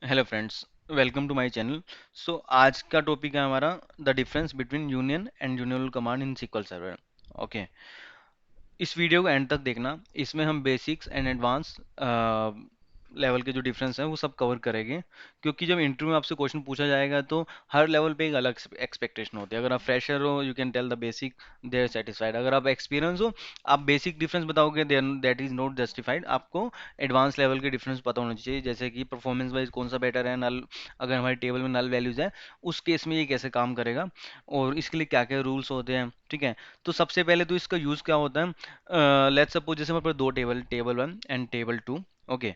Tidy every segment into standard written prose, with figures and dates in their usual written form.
Hello friends, welcome to my channel. So आज का topic है हमारा the difference between union and union all command in SQL server. Okay, इस video को end तक देखना। इसमें हम बेसिक्स एंड एडवांस लेवल के जो डिफरेंस हैं वो सब कवर करेंगे, क्योंकि जब इंटरव्यू में आपसे क्वेश्चन पूछा जाएगा तो हर लेवल पे एक अलग एक्सपेक्टेशन होती है। अगर आप फ्रेशर हो, you can tell the basic, they are satisfied. अगर आप एक्सपीरियंस हो, आप बेसिक डिफरेंस बताओगे, then that is not justified. आपको एडवांस लेवल के डिफरेंस पता होना चाहिए, जैसे कि परफॉर्मेंस वाइज कौन सा बेटर है, नल अगर हमारे टेबल में नल वैल्यूज है उस केस में ये कैसे काम करेगा और इसके लिए क्या क्या रूल्स होते हैं। ठीक है, तो सबसे पहले तो इसका यूज़ क्या होता है। लेट्स सपोज जैसे हमारे पास दो table, table one and table two. Okay,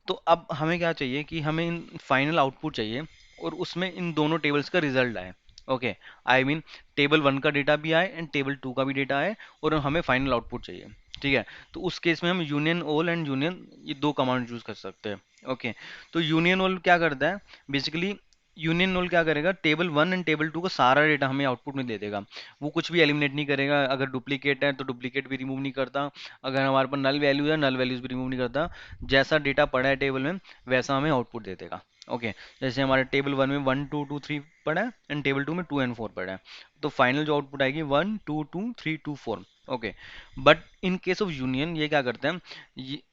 तो अब हमें क्या चाहिए कि हमें इन फाइनल आउटपुट चाहिए और उसमें इन दोनों टेबल्स का रिजल्ट आए। Okay, I mean table one का डेटा भी आए एंड टेबल टू का भी डेटा आए और हमें फाइनल आउटपुट चाहिए। ठीक है, तो उस केस में हम यूनियन ऑल एंड यूनियन, ये दो कमांड यूज कर सकते हैं। ओके, तो यूनियन ऑल क्या करता है बेसिकली, यूनियन नोल क्या करेगा, table one and table two का सारा डेटा हमें आउटपुट में दे देगा। वो कुछ भी एलिमिनेट नहीं करेगा। अगर डुप्लीकेट है तो डुप्लीकेट भी रिमूव नहीं करता, अगर हमारे पास नल वैल्यू है नल वैल्यूज भी रिमूव नहीं करता। जैसा डेटा पड़ा है टेबल में वैसा हमें आउटपुट दे देगा। ओके, जैसे हमारे टेबल वन में वन टू टू थ्री पड़ा है एंड टेबल टू में टू एंड फोर पड़ा है, तो फाइनल जो आउटपुट आएगी one two two three two four. Okay, but in case of union ये क्या करते हैं,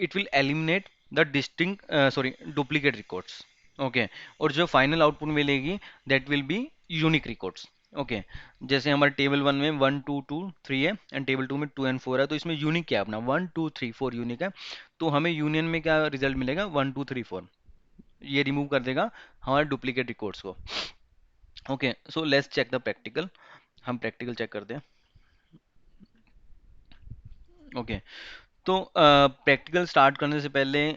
it will eliminate the distinct, sorry, duplicate records. Okay, और जो फाइनल आउटपुट मिलेगी that will be unique records. Okay, जैसे हमारे टेबल वन में वन टू टू थ्री है एंड टेबल टू में टू एंड फोर है, तो इसमें यूनिक क्या है अपना, one two three four unique है। तो हमें यूनियन में क्या रिजल्ट मिलेगा, वन टू थ्री फोर। ये रिमूव कर देगा हमारे डुप्लीकेट रिकॉर्ड्स को। Okay, so let's check the practical. हम प्रैक्टिकल चेक करते हैं। ओके, तो प्रैक्टिकल स्टार्ट करने से पहले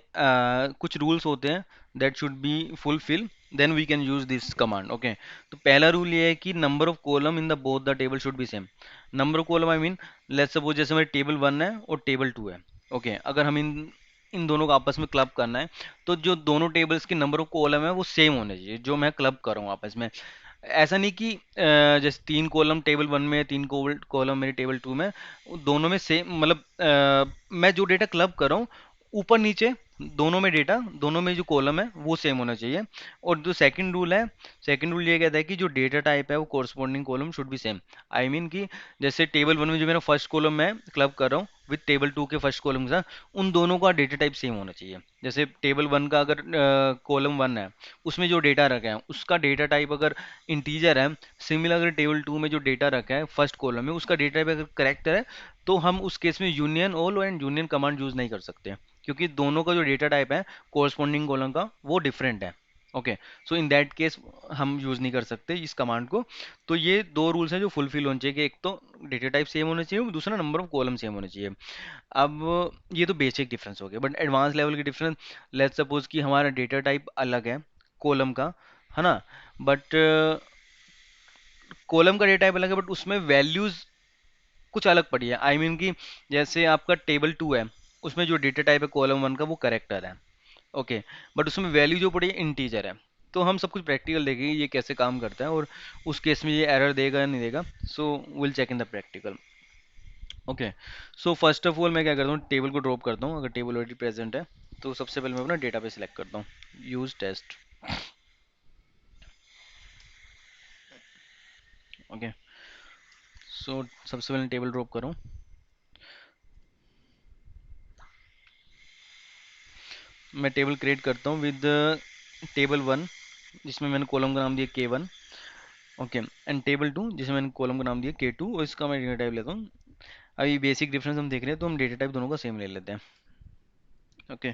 कुछ रूल्स होते हैं that should be fulfil, then we can use this command. Okay, तो पहला रूल ये है कि number of column in the both the table should be same. Number of column I mean, let's suppose जैसे हमारे table one है और table to है। ओके, अगर हम इन इन दोनों को आपस में क्लब करना है तो जो दोनों टेबल्स की नंबर ऑफ कॉलम है वो सेम होने चाहिए, जो मैं क्लब कर रहा हूँ आपस में। ऐसा नहीं कि जैसे तीन कॉलम टेबल वन में है, तीन कॉलम मेरे टेबल टू में, दोनों में सेम, मतलब मैं जो डेटा क्लब कर रहा हूँ ऊपर नीचे दोनों में डेटा, दोनों में जो कॉलम है वो सेम होना चाहिए। और जो सेकंड रूल है, सेकंड रूल ये कहता है कि जो डेटा टाइप है वो corresponding column should be same. I mean कि जैसे टेबल वन में जो मेरा फर्स्ट कॉलम मैं क्लब कर रहा हूँ विद टेबल टू के फर्स्ट कॉलम के साथ, उन दोनों का डेटा टाइप सेम होना चाहिए। जैसे टेबल वन का अगर कॉलम वन है, उसमें जो डेटा रखा है उसका डेटा टाइप अगर इंटीजर है, सिमिलर अगर टेबल टू में जो डेटा रखा है फर्स्ट कॉलम में उसका डेटा टाइप अगर करेक्टर है, तो हम उस केस में union all and union command use नहीं कर सकते, क्योंकि दोनों का जो डेटा टाइप है कोरस्पॉन्डिंग कॉलम का वो डिफरेंट है। Okay, so in that case हम यूज नहीं कर सकते इस कमांड को। तो ये दो रूल्स हैं जो फुलफिल होने चाहिए, कि एक तो डेटा टाइप सेम होना चाहिए, दूसरा नंबर ऑफ कॉलम सेम होना चाहिए। अब ये तो बेसिक डिफरेंस हो गया, बट एडवांस लेवल के डिफरेंस, लेट्स सपोज कि हमारा डेटा टाइप अलग है कॉलम का, है ना, बट कॉलम का डेटा टाइप अलग है बट उसमें वैल्यूज कुछ अलग पड़ी है। आई मीन कि जैसे आपका टेबल टू है, उसमें जो डेटा टाइप है कॉलम वन का वो करेक्टर है। ओके, बट उसमें वैल्यू जो पड़ी है इंटीजर है। तो हम सब कुछ प्रैक्टिकल देखेंगे ये कैसे काम करता है और उस केस में ये एरर देगा या नहीं देगा। So will check in the practical. Okay, so first of all मैं क्या करता हूँ, टेबल को ड्रॉप करता हूँ। अगर टेबल ऑलरेडी प्रेजेंट है तो सबसे पहले मैं अपना डेटा पे सिलेक्ट करता हूँ, यूज टेस्ट। ओके, सो सबसे पहले टेबल ड्रॉप करूँ। मैं टेबल क्रिएट करता हूँ विद टेबल वन, जिसमें मैंने कॉलम का नाम दिया के one. Okay, and table two जिसमें मैंने कॉलम का नाम दिया के टू, और इसका मैं डेटा टाइप लेता हूँ। अभी बेसिक डिफरेंस हम देख रहे हैं तो हम डेटा टाइप दोनों का सेम ले लेते हैं। ओके,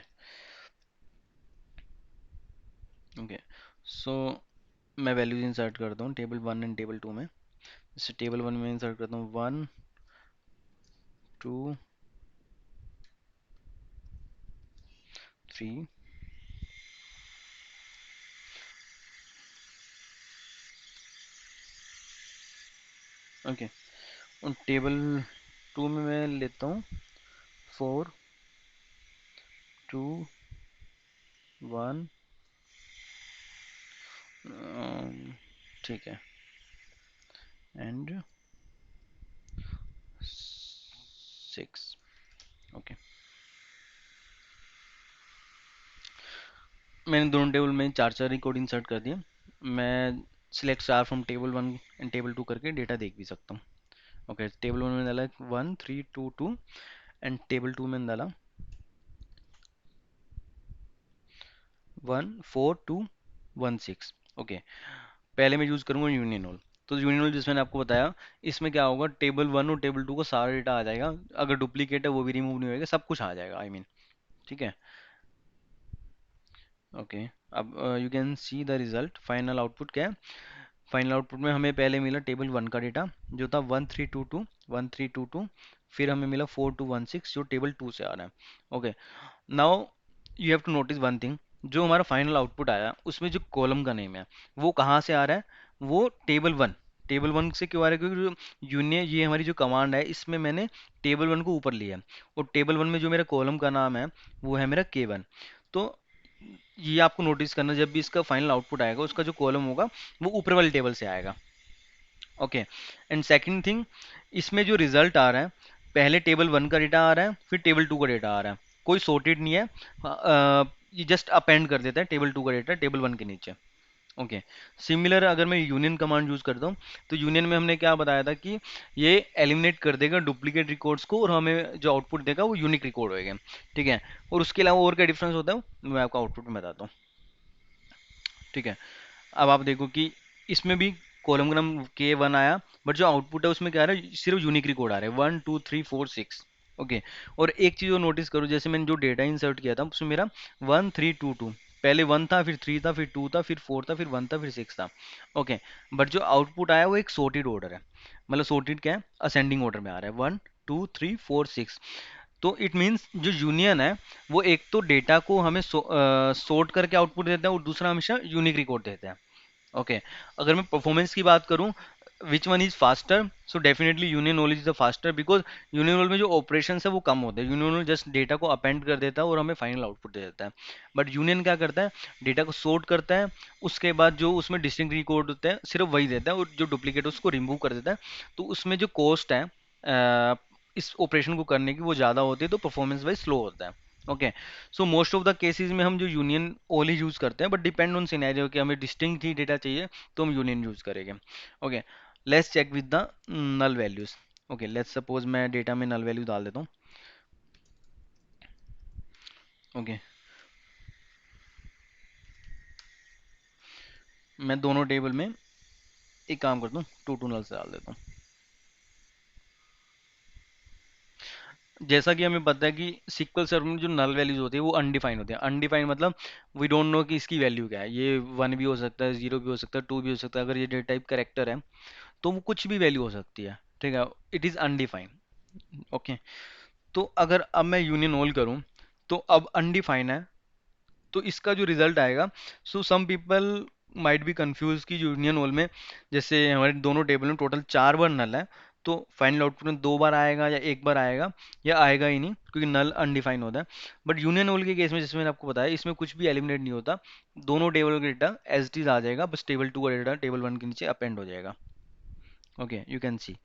ओके, सो मैं वैल्यूज इंसर्ट करता हूँ table one and table two में। जैसे टेबल वन में इंसर्ट करता हूँ वन टू थ्री। ओके, और टेबल टू में मैं लेता हूँ फोर टू वन। ठीक है, एंड सिक्स। ओके, मैंने दोनों टेबल में चार चार रिकॉर्ड इंसर्ट कर दिए। मैं select star from table one and table two करके डेटा देख भी सकता हूँ। ओके, टेबल वन में डाला 1322 एंड टेबल टू में डाला 14216। ओके, पहले मैं यूज़ करूँगा यूनियन होल। तो यूनियन होल जिसमें मैंने आपको बताया, इसमें क्या होगा, टेबल वन और टेबल टू को सारा डेटा आ जाएगा। अगर डुप्लीकेट है वो भी रिमूव नहीं होएगा, सब कुछ आ जाएगा, आई मीन। ठीक है। ओके, अब you can see the result. Final output क्या है? फाइनल आउटपुट में हमें पहले मिला टेबल वन का डेटा जो था 1322 फिर हमें मिला 4216 जो टेबल टू से आ रहा है। Okay, now you have to notice one thing. जो हमारा फाइनल आउटपुट आया उसमें जो कॉलम का नेम है वो कहाँ से आ रहा है? वो टेबल वन से क्यों आ रहा है? क्योंकि जो यूनियन, ये हमारी जो कमांड है, इसमें मैंने टेबल वन को ऊपर लिया है और टेबल वन में जो मेरा कॉलम का नाम है वो है मेरा K1। तो ये आपको नोटिस करना, जब भी इसका फाइनल आउटपुट आएगा उसका जो कॉलम होगा वो ऊपर वाले टेबल से आएगा। ओके, एंड सेकंड थिंग, इसमें जो रिजल्ट आ रहा है, पहले टेबल वन का डेटा आ रहा है फिर टेबल टू का डेटा आ रहा है। कोई सॉर्टेड नहीं है। ये जस्ट अपेंड कर देता है टेबल टू का डेटा टेबल वन के नीचे। ओके, सिमिलर अगर मैं यूनियन कमांड यूज करता हूँ तो यूनियन में हमने क्या बताया था कि ये एलिमिनेट कर देगा डुप्लीकेट रिकॉर्ड्स को और हमें जो आउटपुट देगा वो यूनिक रिकॉर्ड होएगा। ठीक है, और उसके अलावा और क्या डिफरेंस होता है मैं आपको आउटपुट में बताता हूँ। ठीक है, अब आप देखो कि इसमें भी कॉलम का नाम K1 आया, बट जो आउटपुट है उसमें क्या आ रहा है, सिर्फ यूनिक रिकॉर्ड आ रहा है 1 2 3 4 6। ओके, और एक चीज़ और नोटिस करो, जैसे मैंने जो डेटा इंसर्ट किया था उसमें मेरा 1322, पहले वन था फिर थ्री था फिर टू था फिर फोर था फिर वन था फिर सिक्स था। ओके, बट जो आउटपुट आया वो एक सॉर्टेड ऑर्डर है। मतलब सॉर्टेड क्या है, असेंडिंग ऑर्डर में आ रहा है 1 2 3 4 6। तो इट मीन्स जो यूनियन है वो एक तो डेटा को हमें सॉर्ट करके आउटपुट देता है और दूसरा हमेशा यूनिक रिकॉर्ड देता है। ओके, अगर मैं परफॉर्मेंस की बात करूं, which one is faster, so definitely union knowledge is the faster, because union knowledge में जो ऑपरेशन है वो कम होते हैं। यूनियन नॉलेज जस्ट डेटा को अपेंड कर देता है और हमें फाइनल आउटपुट दे देता है। बट यूनियन क्या करता है, डेटा को सॉर्ट करता है, उसके बाद जो उसमें डिस्टिंक्ट रिकॉर्ड होते हैं सिर्फ वही देता है और जो डुप्लीकेट है उसको रिमूव कर देता है। तो उसमें जो कॉस्ट है इस ऑपरेशन को करने की वो ज़्यादा होती है, तो परफॉर्मेंस वाइज स्लो होता है। Okay, so most of the cases में हम जो यूनियन ओनली यूज करते हैं, बट डिपेंड ऑन सिनेरियो कि हमें डिस्टिंक्ट ही डेटा चाहिए तो हम यूनियन यूज करेंगे। Okay, let's check with the null values. Okay, let's suppose मैं डेटा में नल वैल्यू डाल देता हूँ। ओके, मैं दोनों टेबल में एक काम करता हूँ, टू टू नल से डाल देता हूँ। जैसा कि हमें पता है कि सिक्वल सर्वर में जो नल वैल्यूज होती है वो अनडिफाइंड होते हैं। अनडिफाइंड मतलब वी डोंट नो कि इसकी वैल्यू क्या है। ये वन भी हो सकता है, जीरो भी हो सकता है, टू भी हो सकता है। अगर ये डेटा टाइप करेक्टर है तो वो कुछ भी वैल्यू हो सकती है। ठीक है, इट इज़ अनडिफाइंड। ओके, तो अगर अब मैं यूनियन होल करूं तो अब अनडिफाइन है, तो इसका जो रिजल्ट आएगा, so some people might be confuse कि यूनियन होल में जैसे हमारे दोनों टेबल में टोटल चार बार नल है, तो फाइनल आउटपुट में दो बार आएगा या एक बार आएगा या आएगा ही नहीं, क्योंकि नल अनडिफाइन होता है। बट यूनियन होल के केस में, जैसे मैंने आपको बताया, इसमें कुछ भी एलिमिनेट नहीं होता। दोनों टेबल का डेटा एज इट इज आ जाएगा, बस टेबल टू का डेटा टेबल वन के नीचे अपेंड हो जाएगा। ओके, यू कैन सी,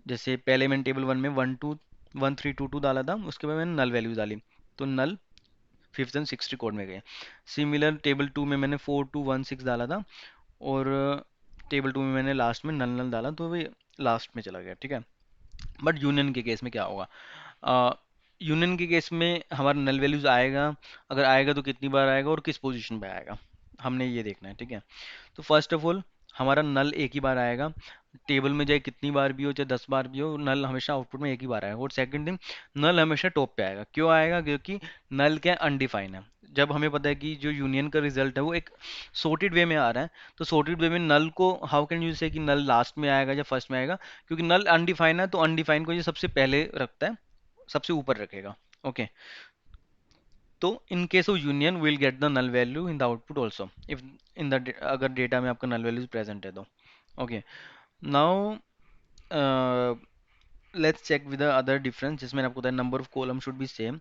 जैसे पहले मैंने टेबल वन में 1 2 1 3 2 2 डाला था, उसके बाद मैंने नल वैल्यू डाली, तो नल फिफ्थ एंड सिक्स रिकॉर्ड में गए। सिमिलर टेबल टू में मैंने 4216 डाला था और टेबल टू में मैंने लास्ट में नल नल डाला, तो वो लास्ट में चला गया। ठीक है, बट यूनियन के केस में क्या होगा? यूनियन के केस में हमारा नल वैल्यूज आएगा, अगर आएगा तो कितनी बार आएगा और किस पोजीशन पे आएगा, हमने ये देखना है। ठीक है, तो फर्स्ट ऑफ ऑल हमारा नल एक ही बार आएगा, टेबल में चाहे कितनी बार भी हो चाहे 10 बार भी हो, नल हमेशा आउटपुट में एक ही बार आएगा। और सेकंड थिंग, नल हमेशा टॉप पे आएगा। क्यों आएगा? क्योंकि नल क्या अनडिफाइन है। जब हमें पता है कि जो यूनियन का रिजल्ट है वो एक सॉर्टेड वे में आ रहा है, तो सॉर्टेड वे में नल को हाउ कैन यू से कि नल लास्ट में आएगा या फर्स्ट में आएगा, क्योंकि नल अनडिफाइन है तो अनडिफाइन को ये सबसे पहले रखता है, सबसे ऊपर रखेगा। ओके, तो in case of union will get the null value in the output also, if in the अगर डेटा में आपका नल वैल्यूज प्रेजेंट है तो। Okay, now let's check with the other difference, जिसमें आपको बताया number of column should be same.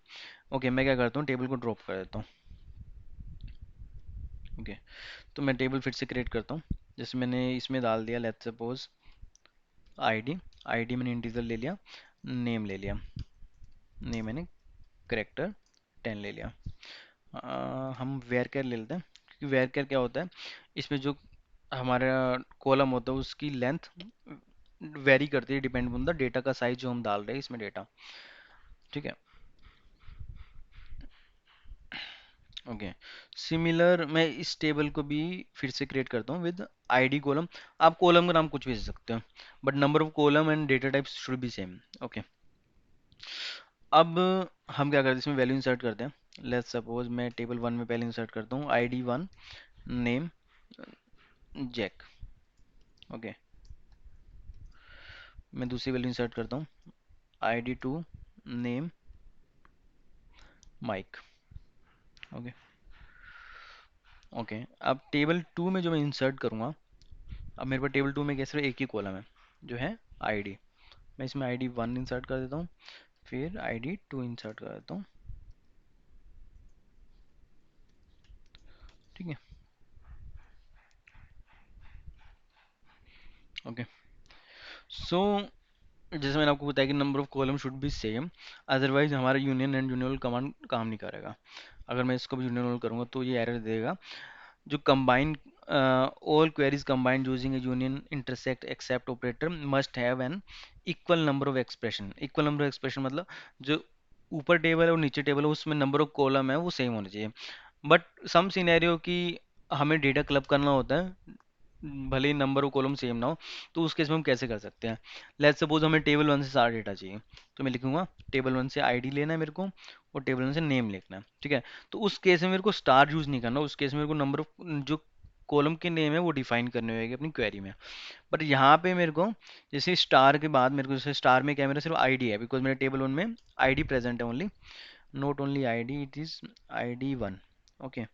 Okay, मैं क्या करता हूँ, टेबल को ड्रॉप कर देता हूँ। ओके, तो मैं टेबल फिर से क्रिएट करता हूँ। जैसे मैंने इसमें डाल दिया, लेट्स सपोज आईडी, आईडी मैंने इंटीजर ले लिया, नेम ले लिया, नेम मैंने करेक्टर 10 ले लिया। हम वेयर केयर ले लेते हैं, क्योंकि वेयर केयर क्या होता है, इसमें जो हमारा कॉलम होता है उसकी लेंथ वेरी करती है, डिपेंड ऑन द डेटा का साइज जो हम डाल रहे हैं इसमें डेटा। ठीक है। ओके। सिमिलर मैं इस टेबल को भी फिर से क्रिएट करता हूँ विद आईडी कॉलम। आप कॉलम का नाम कुछ भी दे सकते हो, but number of column and data types should be same. Okay. अब हम क्या करते हैं, इसमें वैल्यू इंसर्ट करते हैं। लेट्स सपोज मैं टेबल वन में पहले इंसर्ट करता हूँ ID one, name Jack. Okay. मैं दूसरी वैल्यू इंसर्ट करता हूँ ID two, name Mike. Okay. Okay. अब टेबल टू में जो मैं इंसर्ट करूँगा, अब मेरे पास टेबल टू में क्या सिर्फ एक ही कॉलम है जो है आईडी। मैं इसमें आईडी वन इंसर्ट कर देता हूँ, फिर आईडी टू इंसर्ट कर देता हूँ। ठीक है। ओके। सो जैसे मैंने आपको बताया कि number of column should be same, otherwise हमारा यूनियन एंड यूनियन कमांड काम नहीं करेगा। अगर मैं इसको भी यूनियन करूँगा तो ये एरर देगा। जो combine all queries combined using a union intersect except operator must have an equal number of expression. Equal number of expression मतलब जो ऊपर टेबल है और नीचे टेबल है उसमें नंबर ऑफ कॉलम है वो सेम होने चाहिए। बट सम सिनेरियो कि हमें डेटा क्लब करना होता है, भले ही नंबर ऑफ कॉलम सेम ना हो, तो उस केस में हम कैसे कर सकते हैं। लेट्स सपोज हमें टेबल वन से सारा डेटा चाहिए, तो मैं लिखूंगा टेबल वन से आईडी लेना है मेरे को, और टेबल वन से नेम लिखना है। ठीक है। तो उस केस में मेरे को स्टार यूज नहीं करना, उस केस में मेरे को नंबर ऑफ जो कॉलम के नेम है वो डिफाइन करने होंगे अपनी क्वेरी में। बट यहाँ पे मेरे को जैसे स्टार के बाद मेरे को, जैसे स्टार में क्या है, मेरा सिर्फ आईडी है, बिकॉज मेरे टेबल वन में आईडी प्रेजेंट है only, not only ID, it is ID one. Okay.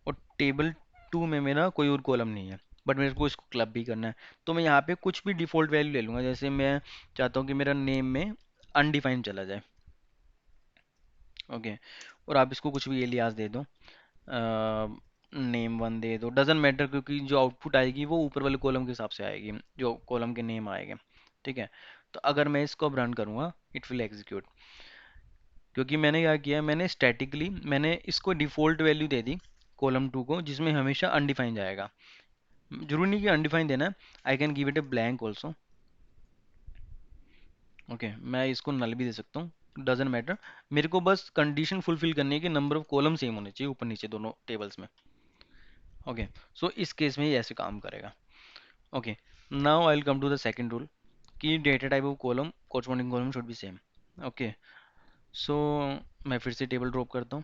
और टेबल टू में मेरा कोई और कॉलम नहीं है, बट मेरे को इसको क्लब भी करना है। तो मैं यहाँ पे कुछ भी डिफ़ॉल्ट वैल्यू ले लूँगा, जैसे मैं चाहता हूँ कि मेरा नेम में अनडिफाइंड चला जाए। ओके। और आप इसको कुछ भी एलियास दे दो, नेम वन दे दो, डजेंट मैटर, क्योंकि जो आउटपुट आएगी वो ऊपर वाले कॉलम के हिसाब से आएगी, जो कॉलम के नेम आएंगे। ठीक है। तो अगर मैं इसको अब रन करूँगा इट विल एग्जीक्यूट, क्योंकि मैंने क्या किया, मैंने स्टैटिकली मैंने इसको default value they the column to को, जिसमें हमेशा अनडिफाइंड जाएगा। जरूरी नहीं कि अनडिफाइंड देना है, I can give it a blank also. Okay. मैं इसको नल भी दे सकता हूँ, डजेंट मैटर। मेरे को बस कंडीशन फुलफिल करनी है कि नंबर ऑफ कॉलम सेम होने चाहिए ऊपर नीचे दोनों टेबल्स में। ओके। सो इस केस में ये ऐसे काम करेगा। Okay. Now I will come to the second rule कि data type of column corresponding column should be same. Okay. So मैं फिर से टेबल ड्रॉप करता हूँ।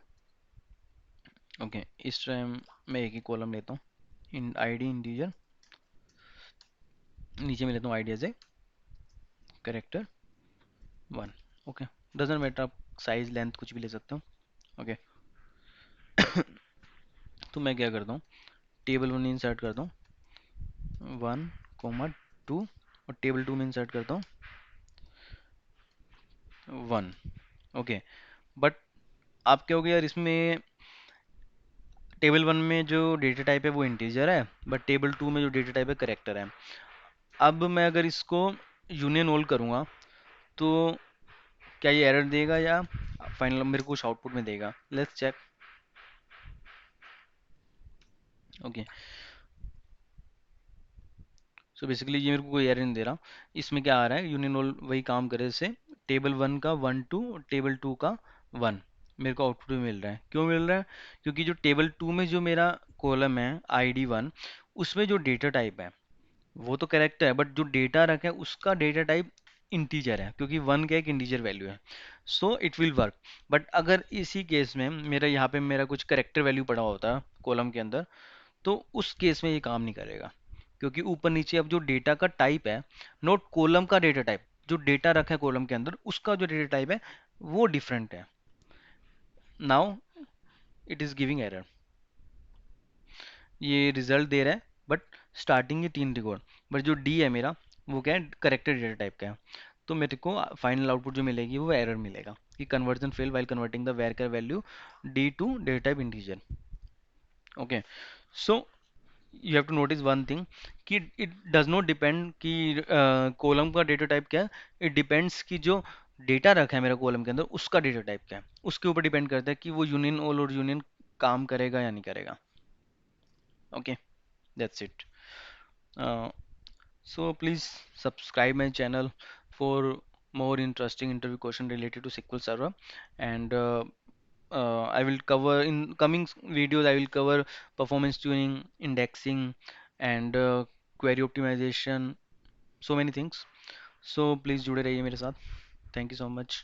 ओके। इस टाइम मैं एक ही कॉलम लेता हूँ, इन आईडी इंटीजर, नीचे में लेता हूँ ID as a character one. Okay. Doesn't matter, आप साइज लेंथ कुछ भी ले सकते हो। ओके। तो मैं क्या करता हूँ, टेबल वन इंसर्ट करता हूँ वन कोमा टू, और टेबल टू में इंसर्ट करता हूँ वन। ओके। बट आप क्या हो गया यार, इसमें टेबल वन में जो डेटा टाइप है वो इंटीजर है, बट टेबल टू में जो डेटा टाइप है करेक्टर है। अब मैं अगर इसको यूनियन ऑल करूँगा तो क्या ये एरर देगा या फाइनल मेरे को कुछ आउटपुट में देगा, let's check. Okay. So basically ये मेरे को कोई एरर नहीं दे रहा। इसमें क्या आ रहा है, यूनियन ऑल वही काम करे जैसे टेबल वन का वन टू, टेबल टू का वन, मेरे को आउटपुट में मिल रहा है। क्यों मिल रहा है, क्योंकि जो टेबल टू में जो मेरा कॉलम है आईडी वन, उसमें जो डेटा टाइप है वो तो करेक्ट है, बट जो डेटा रखा है उसका डेटा टाइप इंटीजर है, क्योंकि वन का एक इंटीजर वैल्यू है। So it will work. But अगर इसी केस में मेरा यहाँ पे मेरा कुछ करेक्टर वैल्यू पड़ा होता है कॉलम के अंदर, तो उस केस में ये काम नहीं करेगा, क्योंकि ऊपर नीचे अब जो डेटा का टाइप है, नोट कॉलम का डेटा टाइप, जो डेटा रखा है कॉलम के अंदर उसका जो डेटा टाइप है वो डिफरेंट है। Now it is giving error, ये रिजल्ट दे रहा है, बट स्टार्टिंग के तीन रिकॉर्ड, बट जो डी है मेरा वो क्या है, करेक्टेड डेटा टाइप का है। तो मेरे को फाइनल आउटपुट जो मिलेगी वो एरर मिलेगा कि conversion fail while converting the var value D to data type integer. Okay. So you have to notice one thing कि इट डज नॉट डिपेंड कि कॉलम का डेटा टाइप क्या है, इट डिपेंड्स कि जो डेटा रखा है मेरा कॉलम के अंदर उसका डेटा टाइप क्या है, उसके ऊपर डिपेंड करता है कि वो यूनियन ऑल और यूनियन काम करेगा या नहीं करेगा. Okay, that's it. So please subscribe my channel for more interesting interview question related to SQL Server, and I will cover in coming videos. I will cover performance tuning, indexing, and query optimization. So many things. So please जुड़े रहिए मेरे साथ. Thank you so much.